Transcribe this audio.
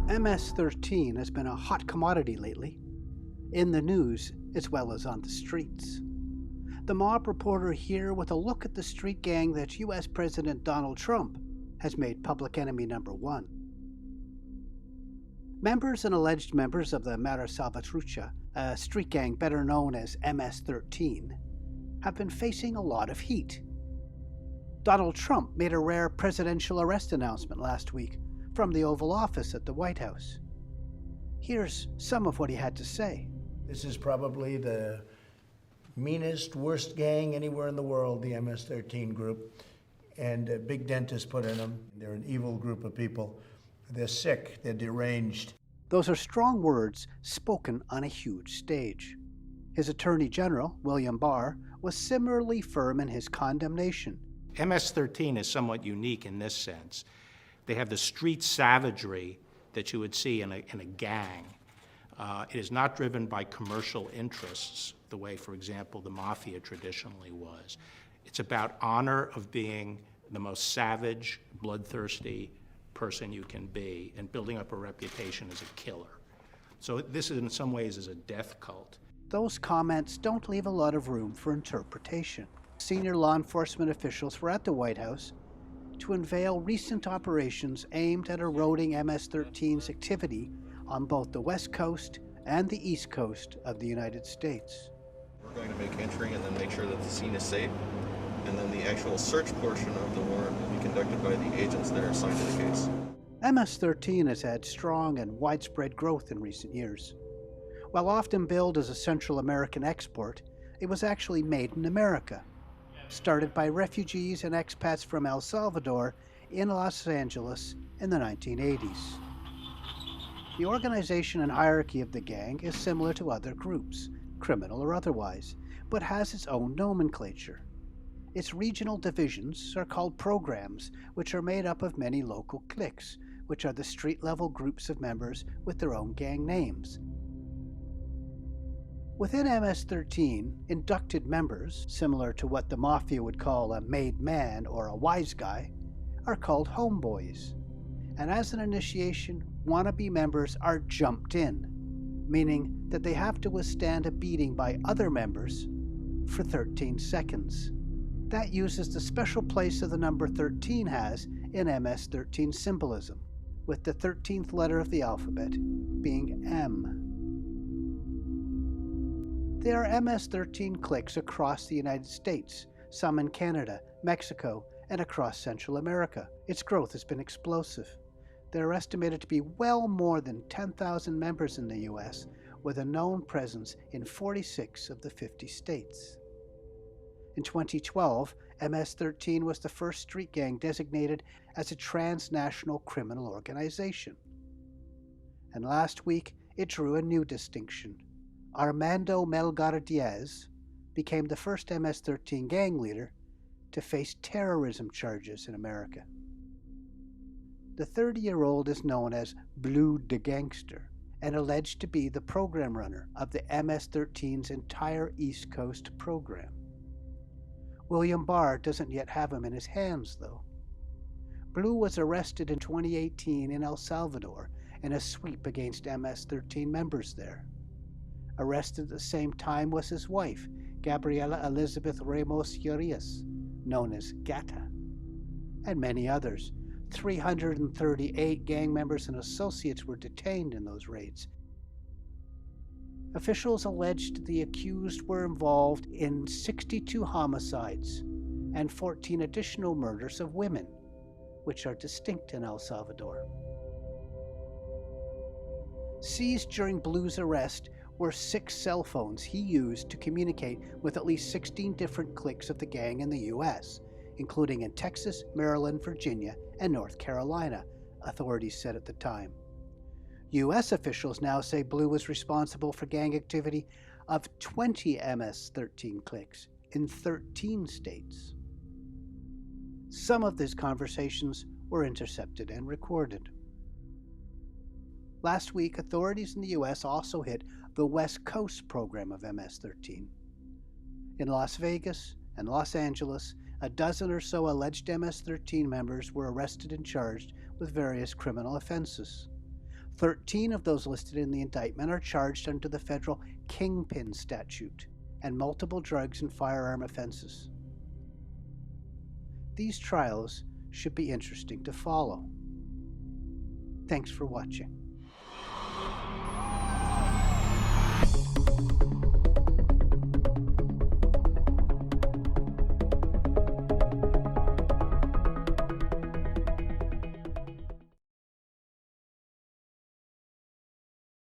MS-13 has been a hot commodity lately, in the news as well as on the streets. The mob reporter here with a look at the street gang that US President Donald Trump has made public enemy number one. Members and alleged members of the Mara Salvatrucha, a street gang better known as MS-13, have been facing a lot of heat. Donald Trump made a rare presidential arrest announcement last week from the Oval Office at the White House. Here's some of what he had to say. This is probably the meanest, worst gang anywhere in the world, the MS-13 group, and a big dent is put in them. They're an evil group of people. They're sick, they're deranged. Those are strong words spoken on a huge stage. His Attorney General, William Barr, was similarly firm in his condemnation. MS-13 is somewhat unique in this sense. They have the street savagery that you would see in a gang. It is not driven by commercial interests the way, for example, the Mafia traditionally was. It's about honor of being the most savage, bloodthirsty person you can be and building up a reputation as a killer. So this in some ways is a death cult. Those comments don't leave a lot of room for interpretation. Senior law enforcement officials were at the White House to unveil recent operations aimed at eroding MS-13's activity on both the West Coast and the East Coast of the United States. We're going to make entry and then make sure that the scene is safe, and then the actual search portion of the warrant will be conducted by the agents that are assigned to the case. MS-13 has had strong and widespread growth in recent years. While often billed as a Central American export, it was actually made in America. Started by refugees and expats from El Salvador in Los Angeles in the 1980s. The organization and hierarchy of the gang is similar to other groups, criminal or otherwise, but has its own nomenclature. Its regional divisions are called programs, which are made up of many local cliques, which are the street-level groups of members with their own gang names. Within MS-13, inducted members, similar to what the Mafia would call a made man or a wise guy, are called homeboys. And as an initiation, wannabe members are jumped in, meaning that they have to withstand a beating by other members for 13 seconds. That uses the special place of the number 13 has in MS-13 symbolism, with the 13th letter of the alphabet being M. There are MS-13 cliques across the United States, some in Canada, Mexico, and across Central America. Its growth has been explosive. There are estimated to be well more than 10,000 members in the U.S., with a known presence in 46 of the 50 states. In 2012, MS-13 was the first street gang designated as a transnational criminal organization. And last week, it drew a new distinction. Armando Melgar Diaz became the first MS-13 gang leader to face terrorism charges in America. The 30-year-old is known as Blue the Gangster and alleged to be the program runner of the MS-13's entire East Coast program. William Barr doesn't yet have him in his hands, though. Blue was arrested in 2018 in El Salvador in a sweep against MS-13 members there. Arrested at the same time was his wife, Gabriela Elizabeth Ramos Urias, known as Gata, and many others. 338 gang members and associates were detained in those raids. Officials alleged the accused were involved in 62 homicides and 14 additional murders of women, which are distinct in El Salvador. Seized during Blue's arrest were 6 cell phones he used to communicate with at least 16 different cliques of the gang in the U.S., including in Texas, Maryland, Virginia, and North Carolina, authorities said at the time. U.S. officials now say Blue was responsible for gang activity of 20 MS-13 cliques in 13 states. Some of these conversations were intercepted and recorded. Last week, authorities in the U.S. also hit the West Coast program of MS-13. In Las Vegas and Los Angeles, a dozen or so alleged MS-13 members were arrested and charged with various criminal offenses. 13 of those listed in the indictment are charged under the federal Kingpin statute and multiple drugs and firearm offenses. These trials should be interesting to follow. Thanks for watching.